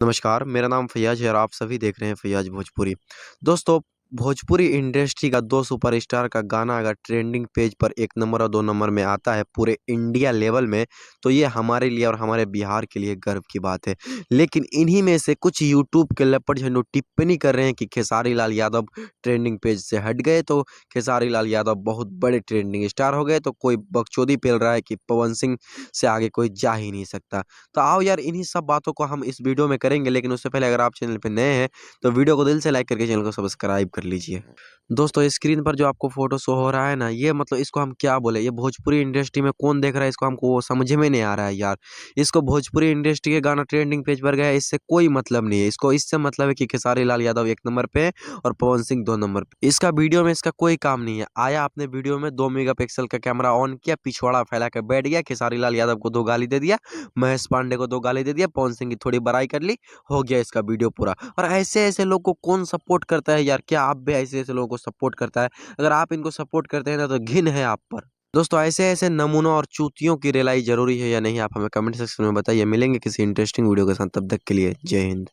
नमस्कार, मेरा नाम फ़ैयाज़ है और आप सभी देख रहे हैं फ़ैयाज़ भोजपुरी। दोस्तों, भोजपुरी इंडस्ट्री का 2 सुपरस्टार का गाना अगर ट्रेंडिंग पेज पर 1 नंबर और 2 नंबर में आता है पूरे इंडिया लेवल में, तो ये हमारे लिए और हमारे बिहार के लिए गर्व की बात है। लेकिन इन्हीं में से कुछ यूट्यूब के लपड़-झंडू टिप्पणी कर रहे हैं कि खेसारी लाल यादव ट्रेंडिंग पेज से हट गए, तो खेसारी लाल यादव बहुत बड़े ट्रेंडिंग स्टार हो गए, तो कोई बकचोदी पेल रहा है कि पवन सिंह से आगे कोई जा ही नहीं सकता। तो आओ यार इन्हीं सब बातों को हम इस वीडियो में करेंगे, लेकिन उससे पहले अगर आप चैनल पे नए हैं तो वीडियो को दिल से लाइक करके चैनल को सब्सक्राइब कर लीजिए। दोस्तों स्क्रीन पर जो आपको फोटो शो हो रहा है ना, ये मतलब इसको हम क्या बोले, ये भोजपुरी इंडस्ट्री में कौन देख रहा है, इसको हमको समझ में नहीं आ रहा है यार। इसको भोजपुरी इंडस्ट्री के गाना ट्रेंडिंग पेज पर गया है, इससे कोई मतलब नहीं है। इसको इससे मतलब है कि खेसारी लाल यादव 1 नंबर पे है और पवन सिंह 2 नंबर पे। इसका वीडियो में इसका कोई काम नहीं है। आया आपने वीडियो में 2 मेगापिक्सल का कैमरा ऑन किया, पिछवाड़ा फैला के बैठ गया, खेसारी लाल यादव को 2 गाली दे दिया, महेश पांडे को 2 गाली दे दिया, पवन सिंह की थोड़ी बड़ाई कर ली, हो गया इसका वीडियो पूरा। और ऐसे-ऐसे लोग को कौन सपोर्ट करता है यार? क्या आप भी ऐसे-ऐसे लोगों को सपोर्ट करता है? अगर आप इनको सपोर्ट करते हैं ना तो घिन है आप पर। दोस्तों ऐसे-ऐसे नमूनों और चूतियों की रिलाई ज़रूरी है या नहीं? आप हमें कमेंट सेक्शन में बताइए। मिलेंगे किसी इंटरेस्टिंग वीडियो के साथ, तब तक के लिए जय हिंद।